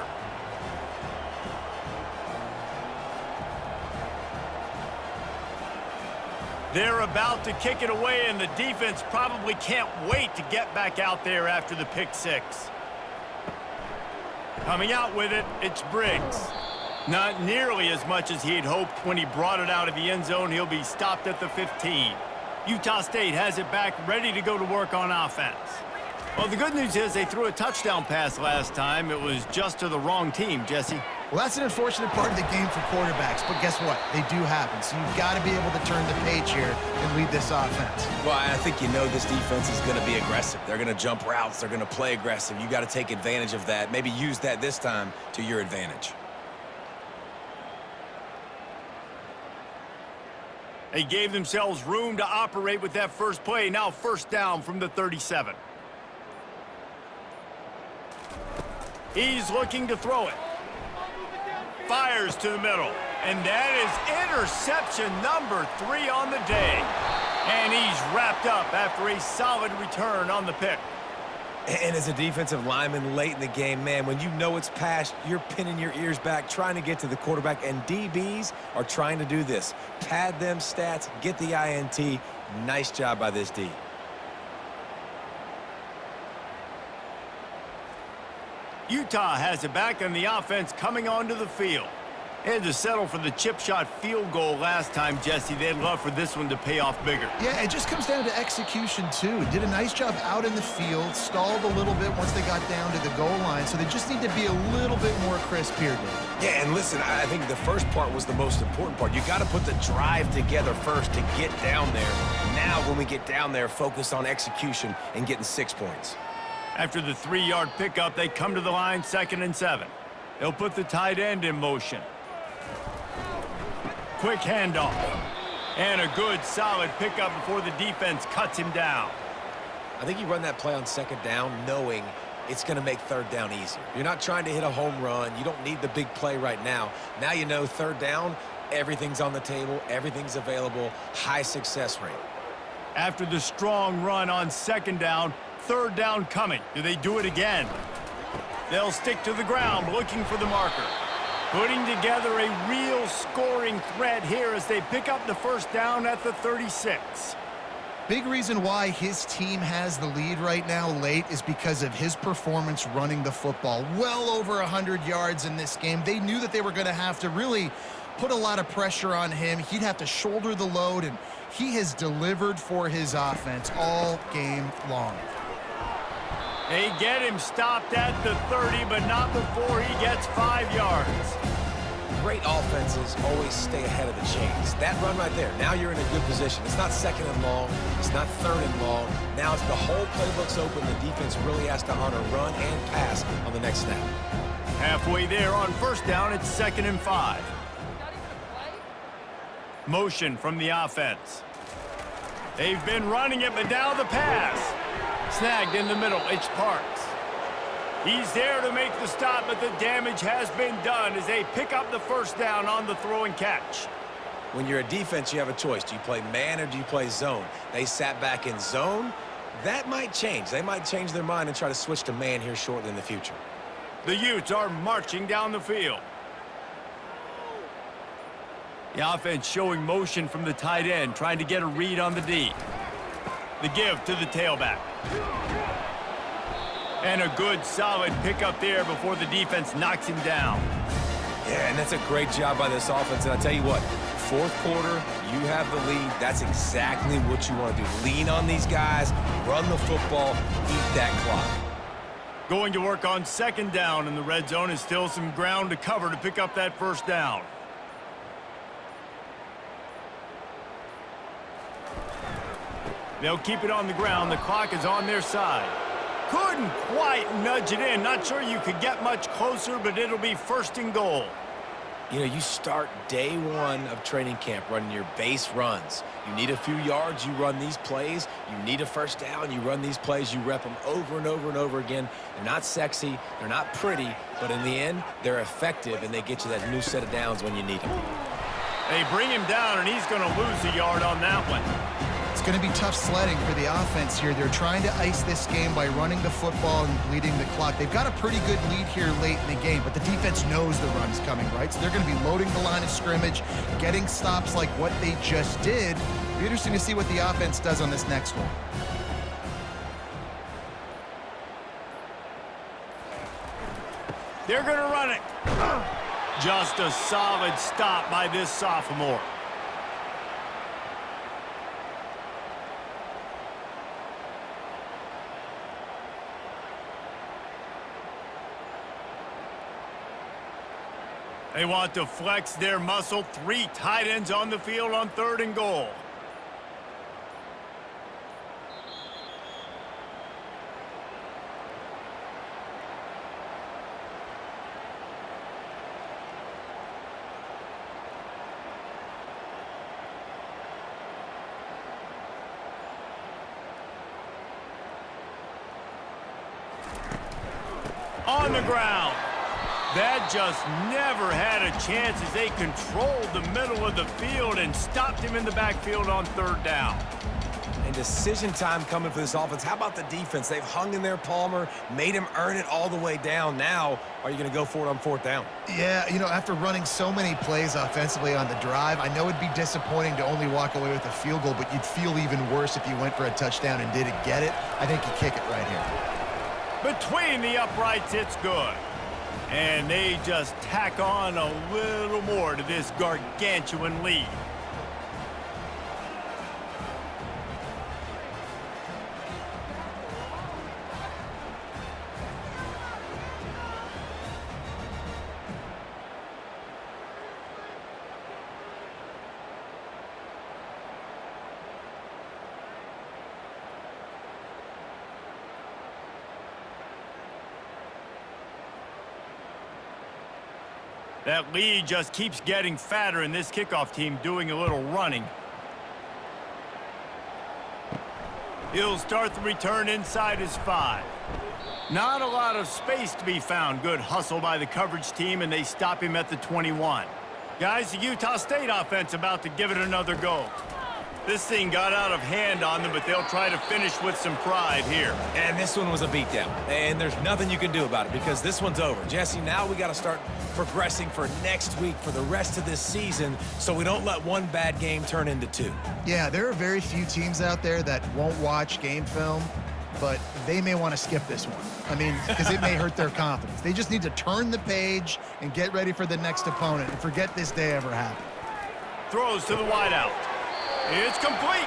They're about to kick it away, and the defense probably can't wait to get back out there after the pick six. Coming out with it, it's Briggs. Not nearly as much as he'd hoped when he brought it out of the end zone. He'll be stopped at the 15. Utah State has it back, ready to go to work on offense. Well, the good news is they threw a touchdown pass last time. It was just to the wrong team, Jesse. Well, that's an unfortunate part of the game for quarterbacks, but guess what? They do happen, so you've got to be able to turn the page here and lead this offense. Well, I think you know this defense is going to be aggressive. They're going to jump routes. They're going to play aggressive. You got to take advantage of that. Maybe use that this time to your advantage. They gave themselves room to operate with that first play. Now 1st down from the 37. He's looking to throw it. Fires to the middle. And that is interception number 3 on the day. And he's wrapped up after a solid return on the pick. And as a defensive lineman late in the game, man, when you know it's passed, you're pinning your ears back, trying to get to the quarterback, and DBs are trying to do this. Pad them stats, get the INT. Nice job by this D. Utah has it back, and the offense coming onto the field. They had to settle for the chip shot field goal last time, Jesse. They'd love for this one to pay off bigger. Yeah, it just comes down to execution, too. Did a nice job out in the field, stalled a little bit once they got down to the goal line, so they just need to be a little bit more crisp here, Dave. Yeah, and listen, I think the first part was the most important part. You got to put the drive together first to get down there. Now, when we get down there, focus on execution and getting 6 points. After the 3-yard pickup, they come to the line 2nd and 7. They'll put the tight end in motion. Quick handoff. And a good, solid pickup before the defense cuts him down. I think you run that play on 2nd down knowing it's going to make 3rd down easier. You're not trying to hit a home run. You don't need the big play right now. Now you know 3rd down, everything's on the table, everything's available, high success rate. After the strong run on 2nd down, 3rd down coming. Do they do it again? They'll stick to the ground looking for the marker. Putting together a real scoring threat here as they pick up the 1st down at the 36. Big reason why his team has the lead right now late is because of his performance running the football. Well over 100 yards in this game. They knew that they were going to have to really put a lot of pressure on him. He'd have to shoulder the load, and he has delivered for his offense all game long. They get him stopped at the 30, but not before he gets 5 yards. Great offenses always stay ahead of the chains. That run right there, now you're in a good position. It's not second and long. It's not third and long. Now it's the whole playbook's open. The defense really has to honor run and pass on the next snap. Halfway there on first down, it's 2nd and 5. Motion from the offense. They've been running it, but now the pass. Snagged in the middle, it's Parks. He's there to make the stop, but the damage has been done as they pick up the first down on the throw and catch. When you're a defense, you have a choice. Do you play man or do you play zone? They sat back in zone. That might change. They might change their mind and try to switch to man here shortly in the future. The Utes are marching down the field. The offense showing motion from the tight end, trying to get a read on the D. The give to the tailback. And a good, solid pickup there before the defense knocks him down. Yeah, and that's a great job by this offense. And I'll tell you what, fourth quarter, you have the lead. That's exactly what you want to do. Lean on these guys, run the football, eat that clock. Going to work on 2nd down, and the red zone is still some ground to cover to pick up that first down. They'll keep it on the ground. The clock is on their side. Couldn't quite nudge it in. Not sure you could get much closer, but it'll be 1st and goal. You know, you start day one of training camp running your base runs. You need a few yards, you run these plays. You need a first down, you run these plays. You rep them over and over and over again. They're not sexy, they're not pretty, but in the end, they're effective, and they get you that new set of downs when you need them. They bring him down, and he's going to lose a yard on that one. It's going to be tough sledding for the offense here. They're trying to ice this game by running the football and bleeding the clock. They've got a pretty good lead here late in the game, but the defense knows the run's coming, right? So they're going to be loading the line of scrimmage, getting stops like what they just did. It'll be interesting to see what the offense does on this next one. They're going to run it. Just a solid stop by this sophomore. They want to flex their muscle. 3 tight ends on the field on 3rd and goal. On the ground. That just never had a chance as they controlled the middle of the field and stopped him in the backfield on 3rd down. And decision time coming for this offense. How about the defense? They've hung in there, Palmer, made him earn it all the way down. Now, are you going to go for it on 4th down? Yeah, you know, after running so many plays offensively on the drive, I know it'd be disappointing to only walk away with a field goal, but you'd feel even worse if you went for a touchdown and didn't get it. I think you kick it right here. Between the uprights, it's good. And they just tack on a little more to this gargantuan lead. That lead just keeps getting fatter, and this kickoff team doing a little running. He'll start the return inside his 5. Not a lot of space to be found. Good hustle by the coverage team, and they stop him at the 21. Guys, the Utah State offense about to give it another go. This thing got out of hand on them, but they'll try to finish with some pride here. And this one was a beatdown. And there's nothing you can do about it because this one's over. Jesse, now we got to start progressing for next week for the rest of this season so we don't let one bad game turn into 2. Yeah, there are very few teams out there that won't watch game film, but they may want to skip this one. I mean, because it may hurt their confidence. They just need to turn the page and get ready for the next opponent and forget this day ever happened. Throws to the wideout. It's complete.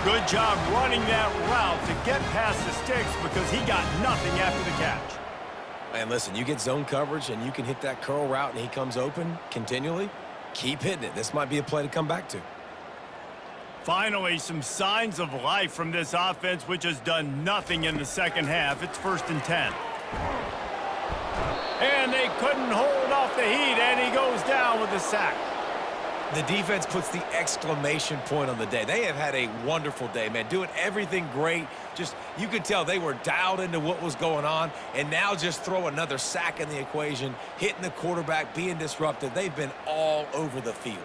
Good job running that route to get past the sticks because he got nothing after the catch. And listen, you get zone coverage and you can hit that curl route and he comes open continually, keep hitting it. This might be a play to come back to. Finally, some signs of life from this offense, which has done nothing in the second half. It's 1st and 10. And they couldn't hold off the heat, and he goes down with a sack. The defense puts the exclamation point on the day. They have had a wonderful day, man, doing everything great. Just, you could tell they were dialed into what was going on, and now just throw another sack in the equation, hitting the quarterback, being disruptive. They've been all over the field.